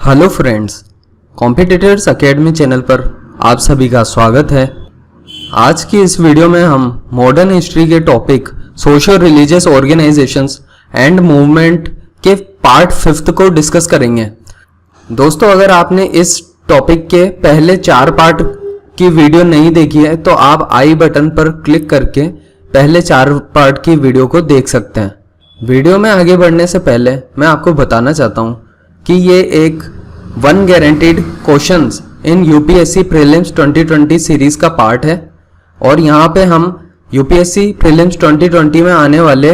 Hello friends, competitors academy channel पर आप सभी का स्वागत है। आज की इस वीडियो में हम मॉडर्न हिस्ट्री के topic social religious organisations and movement के पार्ट 5 को डिस्कस करेंगे। दोस्तों, अगर आपने इस टॉपिक के पहले 4 पार्ट की वीडियो नहीं देखी है तो आप आई बटन पर क्लिक करके पहले 4 पार्ट की वीडियो को देख सकते हैं। वीडियो में आगे बढ़ने से पहले मैं आपको बताना चाहता हूँ कि ये एक 1 guaranteed questions in UPSC prelims 2020 series का पार्ट है और यहाँ पे हम यूपीएससी प्रीलिम्स 2020 में आने वाले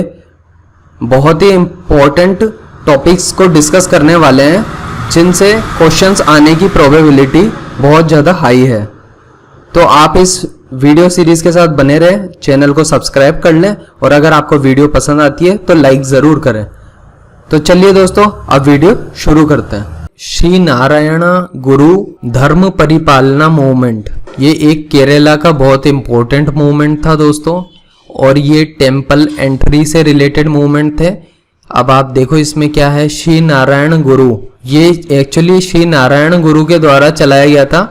बहुत ही इम्पोर्टेंट टॉपिक्स को डिस्कस करने वाले हैं जिनसे क्वेश्चंस आने की प्रोबेबिलिटी बहुत ज़्यादा हाई है। तो आप इस वीडियो सीरीज के साथ बने रहें, चैनल को सब्सक्राइब कर लें और अगर आपको वीडियो पसंद आती है तो लाइक ज़रूर करें। तो चलिए दोस्तों, अब वीडियो शुरू करते हैं। श्री नारायण गुरु धर्म परिपालना मूवमेंट, ये एक केरला का बहुत इंपॉर्टेंट मूवमेंट था दोस्तों, और ये टेम्पल एंट्री से रिलेटेड मूवमेंट थे। अब आप देखो इसमें क्या है, श्री नारायण गुरु, ये एक्चुअली श्री नारायण गुरु के द्वारा चलाया गया था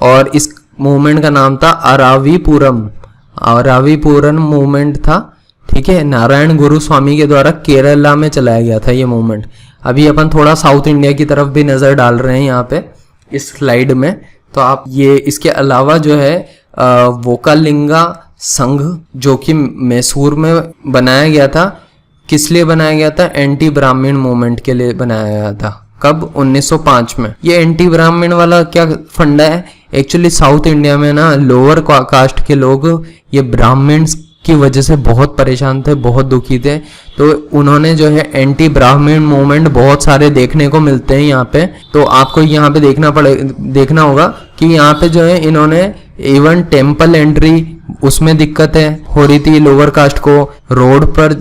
और इस मूवमेंट का नाम था अरावीपुरम मूवमेंट था। ठीक है, नारायण गुरु स्वामी के द्वारा केरला में चलाया गया था ये मूवमेंट। अभी अपन थोड़ा साउथ इंडिया की तरफ भी नज़र डाल रहे हैं यहाँ पे इस स्लाइड में। तो आप ये इसके अलावा जो है वोकालिंगा संघ जो कि मैसूर में बनाया गया था, किस लिए बनाया गया था? एंटी ब्राह्मण मूवमेंट के लिए बनाया गया था। कब? 1905 में। ये एंटी ब्राह्मण वाला क्या फंडा है? एक्चुअली साउथ इंडिया में ना लोअर कास्ट के लोग ये ब्राह्मण्स की वजह से बहुत परेशान थे, बहुत दुखी थे। तो उन्होंने जो है एंटी ब्राह्मण मूवमेंट बहुत सारे देखने को मिलते हैं यहाँ पे। तो आपको यहाँ पे देखना होगा कि यहाँ पे जो है इन्होंने इवन टेम्पल एंट्री उसमें दिक्कतें हो रही थी। लोअर कास्ट को रोड पर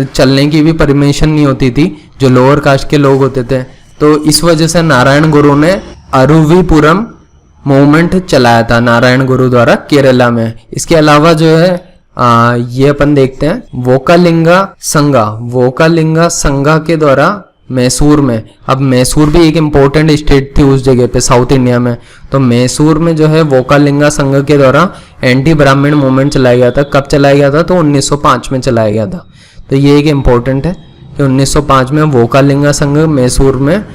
चलने की भी परमिशन नहीं होती थी जो लोअर कास्ट के लोग होते थे। तो इस वजह से नारायण गुरु ने अरुवीपुरम मूवमेंट चलाया था, नारायण गुरु द्वारा केरला में। इसके अलावा जो है ये अपन देखते हैं वोकालिंगा संघा के द्वारा मैसूर में। अब मैसूर भी एक इम्पोर्टेंट स्टेट थी उस जगह पे साउथ इंडिया में। तो मैसूर में जो है वोकालिंगा संघ के द्वारा एंटी ब्राह्मण मूवमेंट चलाया गया था। कब चलाया गया था? तो 1905 में चलाया गया था। तो ये एक इम्पोर्टेंट है कि 1905 में वोकालिंगा संघ मैसूर में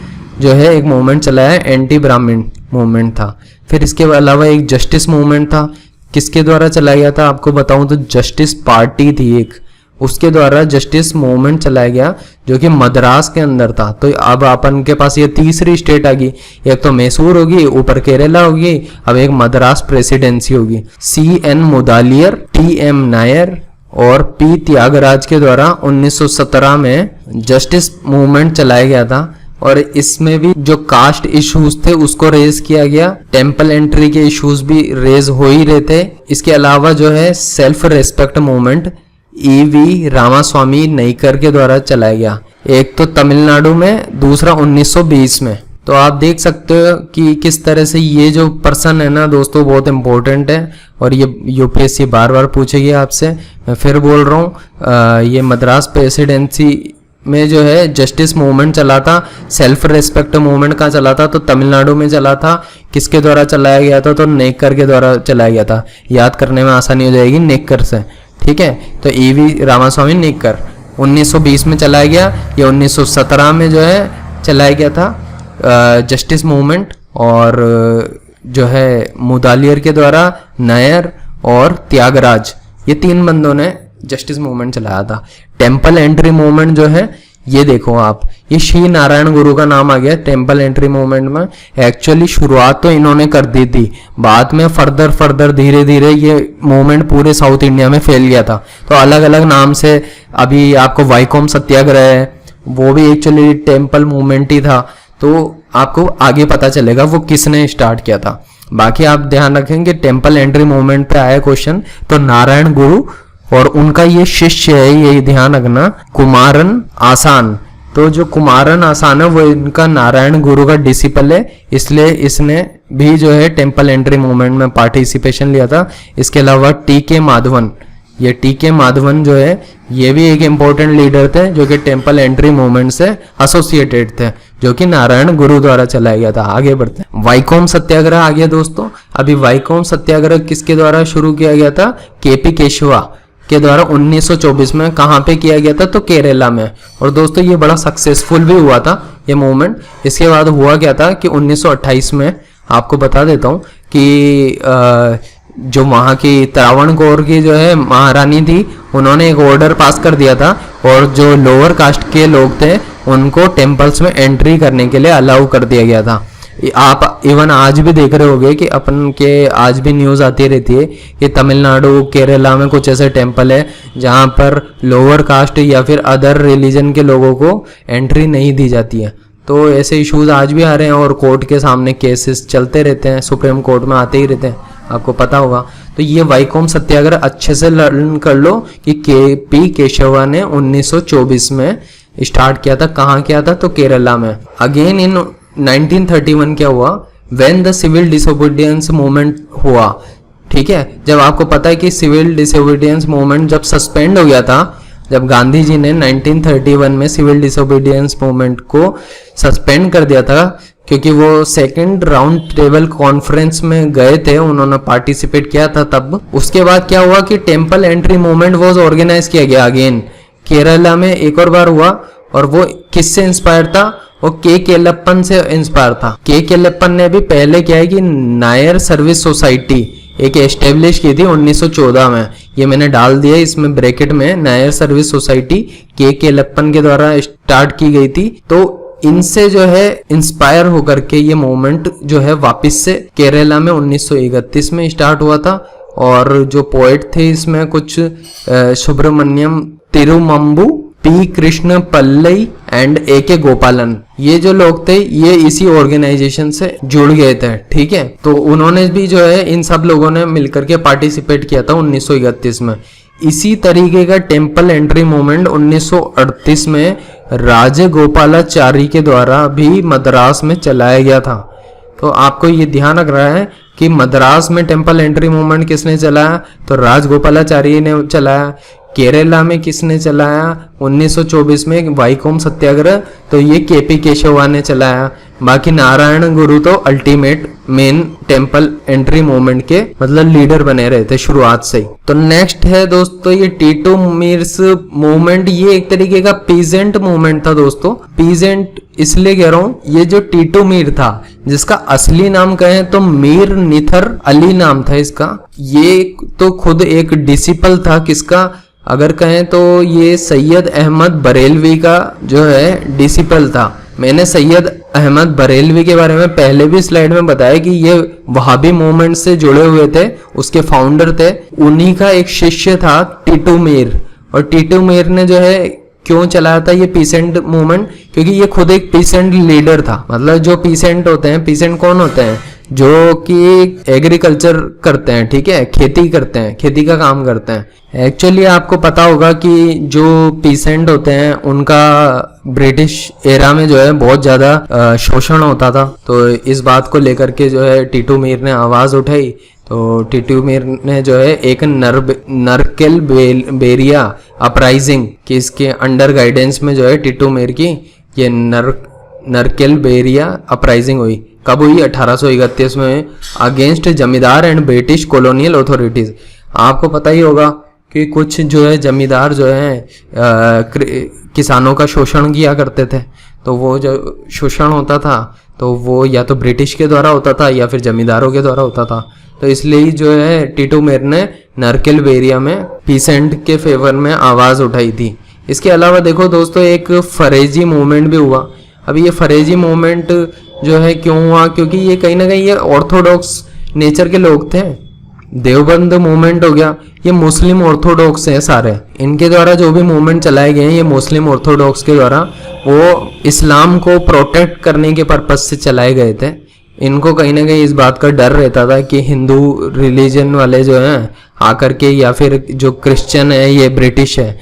जो है एक मूवमेंट चलाया, एंटी ब्राह्मण मूवमेंट था। फिर इसके अलावा एक जस्टिस मूवमेंट था। किसके द्वारा चलाया गया था आपको बताऊं तो जस्टिस पार्टी थी एक, उसके द्वारा जस्टिस मूवमेंट चलाया गया जो कि मद्रास के अंदर था। तो अब अपन के पास ये तीसरी स्टेट आ गई, एक तो मैसूर होगी, ऊपर केरला होगी, अब एक मद्रास प्रेसिडेंसी होगी। CN मुदालियर, TM नायर और P त्यागराज के द्वारा 1917 में जस्टिस मूवमेंट चलाया गया था और इसमें भी जो कास्ट इश्यूज थे उसको रेज किया गया। टेम्पल एंट्री के इश्यूज भी रेज हो ही रहे थे। इसके अलावा जो है self respect movement EV Ramaswamy Naicker के द्वारा चलाया गया, एक तो तमिलनाडु में, दूसरा 1920 में। तो आप देख सकते हो कि किस तरह से ये जो पर्सन है ना दोस्तों बहुत इंपॉर्टेंट है और ये यूपीएससी बार बार पूछेगी आपसे। मैं फिर बोल रहा हूँ, ये मद्रास प्रेसिडेंसी में जो है जस्टिस मूवमेंट चला था। सेल्फ रेस्पेक्ट मूवमेंट कहाँ चला था? तो तमिलनाडु में चला था। किसके द्वारा चलाया गया था? तो नेकर के द्वारा चलाया गया था। याद करने में आसानी हो जाएगी नेकर से। ठीक है, तो EV रामास्वामी नेकर 1920 में चलाया गया। ये 1917 में जो है चलाया गया था जस्टिस मूवमेंट, और जो है मुदालियर के द्वारा नायर और त्यागराज, ये 3 बंदों ने जस्टिस मूवमेंट चलाया था। टेम्पल एंट्री मूवमेंट जो है ये देखो आप, ये श्री नारायण गुरु का नाम आ गया टेम्पल एंट्री मूवमेंट में। एक्चुअली शुरुआत तो इन्होंने कर दी थी, बाद में फर्दर धीरे धीरे ये मूवमेंट पूरे साउथ इंडिया में फैल गया था। तो अलग अलग नाम से, अभी आपको वाइकोम सत्याग्रह है, वो भी एक्चुअली टेम्पल मूवमेंट ही था। तो आपको आगे पता चलेगा वो किसने स्टार्ट किया था। बाकी आप ध्यान रखेंगे टेम्पल एंट्री मूवमेंट पे आया क्वेश्चन तो नारायण गुरु और उनका ये शिष्य है, ये ध्यान रखना, कुमारन आसान। तो जो कुमारन आसान है वो इनका नारायण गुरु का डिसिपल है, इसलिए इसने भी जो है टेम्पल एंट्री मूवमेंट में पार्टिसिपेशन लिया था। इसके अलावा TK माधवन, ये TK माधवन जो है ये भी एक इम्पोर्टेंट लीडर थे जो कि टेम्पल एंट्री मूवमेंट से एसोसिएटेड थे। जो कि नारायण गुरु द्वारा चलाया गया था। आगे बढ़ते हैं, वाईकोम सत्याग्रह आ गया दोस्तों। अभी वाईकोम सत्याग्रह किसके द्वारा शुरू किया गया था? केपी केशवा के द्वारा 1924 में। कहाँ पे किया गया था? तो केरला में। और दोस्तों ये बड़ा सक्सेसफुल भी हुआ था ये मूवमेंट। इसके बाद हुआ क्या था कि 1928 में, आपको बता देता हूँ कि जो वहाँ की त्रावणकोर की जो है महारानी थी, उन्होंने एक ऑर्डर पास कर दिया था और जो लोअर कास्ट के लोग थे उनको टेम्पल्स में एंट्री करने के लिए अलाउ कर दिया गया था। आप इवन आज भी देख रहे होंगे कि अपन के आज भी न्यूज़ आती रहती है कि तमिलनाडु केरला में कुछ ऐसे टेम्पल है जहाँ पर लोअर कास्ट या फिर अदर रिलीजन के लोगों को एंट्री नहीं दी जाती है। तो ऐसे इश्यूज आज भी आ रहे हैं और कोर्ट के सामने केसेस चलते रहते हैं, सुप्रीम कोर्ट में आते ही रहते हैं, आपको पता होगा। तो ये वाईकोम सत्याग्रह अच्छे से लर्न कर लो कि केपी केशवा ने 1924 में स्टार्ट किया था। कहाँ किया था? तो केरला में। अगेन इन 1931 क्या हुआ? When the civil disobedience movement हुआ, ठीक है। जब आपको पता है कि सिविल डिसोबीडियंस मूवमेंट जब सस्पेंड हो गया था, जब गांधी जी ने 1931 में सिविल डिसोबीडियंस मूवमेंट को सस्पेंड कर दिया था, क्योंकि वो सेकंड राउंड टेबल कॉन्फ्रेंस में गए थे, उन्होंने पार्टिसिपेट किया था तब। उसके बाद क्या हुआ कि temple entry movement was organise किया गया अगेन केरला में एक और बार हुआ। और वो किससे इंस्पायर था? वो के केलप्पन से इंस्पायर था। के केलप्पन ने भी पहले क्या है कि नायर सर्विस सोसाइटी एक एस्टेब्लिश की थी 1914 में। ये मैंने डाल दिया इसमें ब्रैकेट में, नायर सर्विस सोसाइटी के केलप्पन के द्वारा स्टार्ट की गई थी। तो इनसे जो है इंस्पायर होकर के ये मूवमेंट जो है वापस से केरला में 1931 में स्टार्ट हुआ था। और जो पोएट थे इसमें कुछ सुब्रमण्यम तिरुमंबु, पी कृष्ण पल्लई एंड ए के गोपालन, ये जो लोग थे ये इसी ऑर्गेनाइजेशन से जुड़ गए थे, ठीक है। तो उन्होंने भी जो है इन सब लोगों ने मिलकर के पार्टिसिपेट किया था 1931 में। इसी तरीके का टेम्पल एंट्री मूवमेंट 1938 में राजगोपालाचारी के द्वारा भी मद्रास में चलाया गया था। तो आपको ये ध्यान रख रहा है कि मद्रास में टेम्पल एंट्री मूवमेंट किसने चलाया? तो राजगोपालाचारी ने चलाया। केरला में किसने चलाया? 1924 में वाईकोम सत्याग्रह, तो ये केपी केशवा ने चलाया। बाकी नारायण गुरु तो ultimate main temple entry movement के मतलब लीडर बने रहे थे शुरुआत से ही। तो नेक्स्ट है दोस्तों ये टीटू मीर्स मूवमेंट। ये एक तरीके का पीजेंट मूवमेंट था दोस्तों। पीजेंट इसलिए कह रहा हूँ, ये जो टीटू मीर था, जिसका असली नाम कहें तो मीर निथर अली नाम था इसका। ये तो खुद एक डिसिपल था किसका? अगर कहें तो ये सैयद अहमद बरेलवी का जो है डिसिपल था। मैंने सैयद अहमद बरेलवी के बारे में पहले भी स्लाइड में बताया कि ये वहाबी मूवमेंट से जुड़े हुए थे, उसके फाउंडर थे। उन्हीं का एक शिष्य था टीटू मीर। और टीटू मीर ने जो है क्यों चलाया था ये पीसेंट मूवमेंट? क्योंकि ये खुद एक पीसेंट लीडर था। मतलब जो पीसेंट होते हैं, पीसेंट कौन होते हैं? जो कि एग्रीकल्चर करते हैं, ठीक है, खेती करते हैं, खेती का काम करते हैं। एक्चुअली आपको पता होगा कि जो पीसेंट होते हैं उनका ब्रिटिश एरा में जो है बहुत ज्यादा शोषण होता था। तो इस बात को लेकर के जो है टीटू मीर ने आवाज उठाई। तो टीटू मीर ने जो है एक नरकेल बेरिया अपराइजिंग की इसके अंडर गाइडेंस में जो है टीटू मीर की ये नरकेल बेरिया अपराइजिंग हुई। कब हुई? 1831 में, अगेंस्ट जमींदार एंड ब्रिटिश कॉलोनियल अथॉरिटीज। आपको पता ही होगा कि कुछ जो है जमींदार जो है किसानों का शोषण किया करते थे। तो वो जो शोषण होता था तो वो या तो ब्रिटिश के द्वारा होता था या फिर जमींदारों के द्वारा होता था। तो इसलिए जो है टीटू मीर ने नरकेल बेरिया में पीसेंट के फेवर में आवाज उठाई थी। इसके अलावा देखो दोस्तों एक फरेजी मूवमेंट भी हुआ। अभी ये फरेजी मूवमेंट जो है क्यों हुआ? क्योंकि ये कहीं ना कहीं ये ऑर्थोडॉक्स नेचर के लोग थे। देवबंद मूवमेंट हो गया, ये मुस्लिम ऑर्थोडॉक्स हैं सारे। इनके द्वारा जो भी मूवमेंट चलाए गए हैं ये मुस्लिम ऑर्थोडॉक्स के द्वारा, वो इस्लाम को प्रोटेक्ट करने के पर्पज से चलाए गए थे। इनको कहीं ना कहीं इस बात का डर रहता था कि हिंदू रिलीजन वाले जो हैं आकर के, या फिर जो क्रिश्चियन है ये ब्रिटिश है,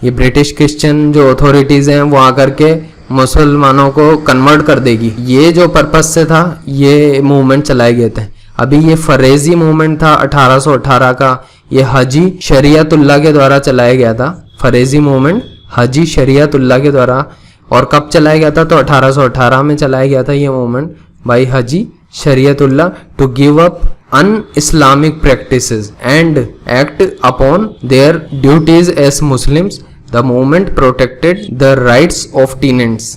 ये ब्रिटिश क्रिश्चियन जो अथॉरिटीज हैं वो आकर के मुसलमानों को कन्वर्ट कर देगी। ये जो पर्पस से था ये मूवमेंट चलाए गए थे। अभी ये फरेजी मूवमेंट था 1818 का, ये हाजी शरियतुल्लाह के द्वारा चलाया गया था। फरेजी मूवमेंट हाजी शरियतुल्लाह के द्वारा और कब चलाया गया था? तो 1818 में चलाया गया था ये movement by Haji Shariatullah to give up un-Islamic practices and act upon their duties as Muslims. The movement protected the rights of tenants.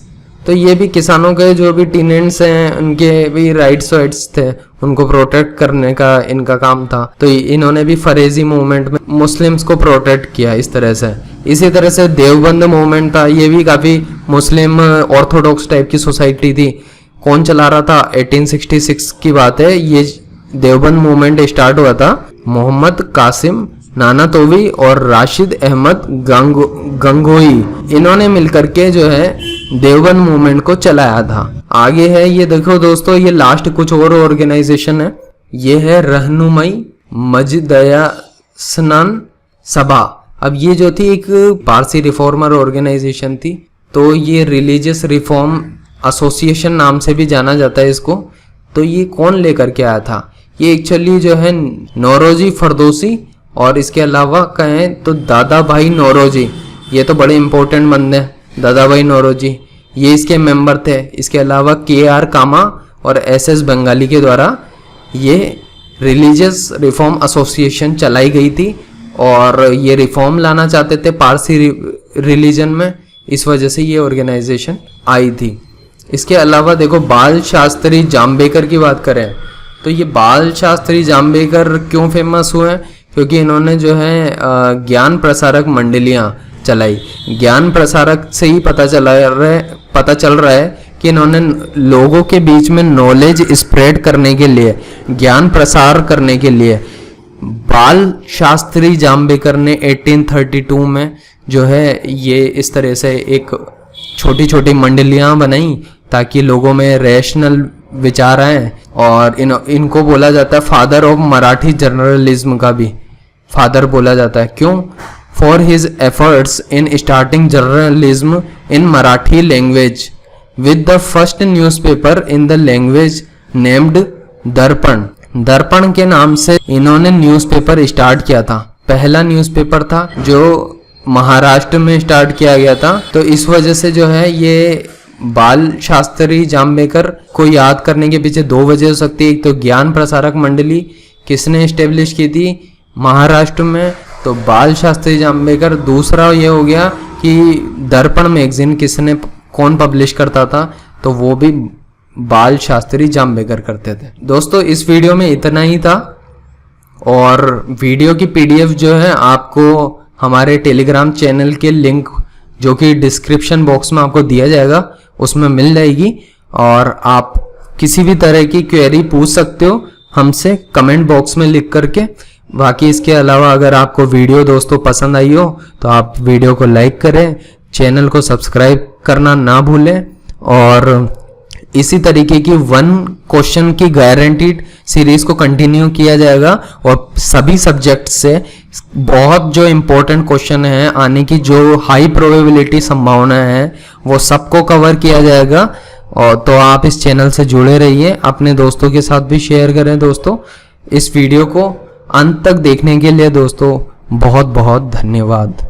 तो ये भी किसानों के जो भी टेनेंट्स हैं उनके भी राइट्स थे, उनको प्रोटेक्ट करने का इनका काम था। तो इन्होंने भी फरेजी मूवमेंट में मुस्लिम्स को प्रोटेक्ट किया इस तरह से। इसी तरह से देवबंद मूवमेंट था, ये भी काफ़ी मुस्लिम ऑर्थोडॉक्स टाइप की सोसाइटी थी। कौन चला रहा था? 1866 की बात है। ये देवबंद मूवमेंट स्टार्ट हुआ था मोहम्मद कासिम नानातोवी और राशिद अहमद गंगोही, इन्होंने मिलकर के जो है देवबंद मूवमेंट को चलाया था। आगे है ये देखो दोस्तों, ये लास्ट कुछ और ऑर्गेनाइजेशन है। ये है रहनुमाई मजदयासनान सभा। अब ये जो थी एक पारसी रिफॉर्मर ऑर्गेनाइजेशन थी, तो ये रिलीजियस रिफॉर्म एसोसिएशन नाम से भी जाना जाता है इसको। तो ये कौन लेकर के आया था? ये एक्चुअली जो है नौरोजी फरदोसी और इसके अलावा कहें तो दादा भाई नौरोजी, ये तो बड़े इंपॉर्टेंट बंदे हैं दादा भाई नौरोजी, ये इसके मेंबर थे। इसके अलावा KR कामा और SS बंगाली के द्वारा ये रिलीजियस रिफॉर्म एसोसिएशन चलाई गई थी और ये रिफॉर्म लाना चाहते थे पारसी रिलीजन में, इस वजह से ये ऑर्गेनाइजेशन आई थी। इसके अलावा देखो बाल शास्त्री जाम्बेकर की बात करें तो ये बाल शास्त्री जाम्बेकर क्यों फेमस हुए हैं? क्योंकि इन्होंने जो है ज्ञान प्रसारक मंडलियाँ चलाई। ज्ञान प्रसारक से ही पता चल रहा है कि इन्होंने लोगों के बीच में नॉलेज स्प्रेड करने के लिए, ज्ञान प्रसार करने के लिए बाल शास्त्री जाम्बेकर ने 1832 में जो है ये इस तरह से एक छोटी छोटी मंडलियाँ बनाई ताकि लोगों में रैशनल विचार आए। और इनको बोला जाता है फादर ऑफ मराठी जर्नलिज्म का भी फादर बोला जाता है। क्यों? For his efforts in starting journalism in Marathi language with the first newspaper in the language named दर्पण। दर्पण के नाम से इन्होंने न्यूज़पेपर स्टार्ट किया था। पहला न्यूज़पेपर था जो महाराष्ट्र में स्टार्ट किया गया था। तो इस वजह से जो है ये बाल शास्त्री जाम्बेकर को याद करने के पीछे दो वजह हो सकती है। एक तो ज्ञान प्रसारक मंडली किसने एस्टेब्लिश की थी? महाराष्ट्र में, तो बाल शास्त्री जाम्बेकर। दूसरा ये हो गया कि दर्पण मैगजीन कौन पब्लिश करता था? तो वो भी बाल शास्त्री जाम्बेकर करते थे। दोस्तों इस वीडियो में इतना ही था और वीडियो की PDF जो है आपको हमारे टेलीग्राम चैनल के लिंक जो कि डिस्क्रिप्शन बॉक्स में आपको दिया जाएगा उसमें मिल जाएगी और आप किसी भी तरह की क्वेरी पूछ सकते हो हमसे कमेंट बॉक्स में लिख करके। बाकी इसके अलावा अगर आपको वीडियो दोस्तों पसंद आई हो तो आप वीडियो को लाइक करें, चैनल को सब्सक्राइब करना ना भूलें और इसी तरीके की 1 क्वेश्चन की गारंटीड सीरीज को कंटिन्यू किया जाएगा और सभी सब्जेक्ट से बहुत जो इम्पोर्टेंट क्वेश्चन है आने की जो हाई प्रोबेबिलिटी संभावना है वो सबको कवर किया जाएगा। और तो आप इस चैनल से जुड़े रहिए, अपने दोस्तों के साथ भी शेयर करें। दोस्तों इस वीडियो को अंत तक देखने के लिए दोस्तों बहुत बहुत धन्यवाद।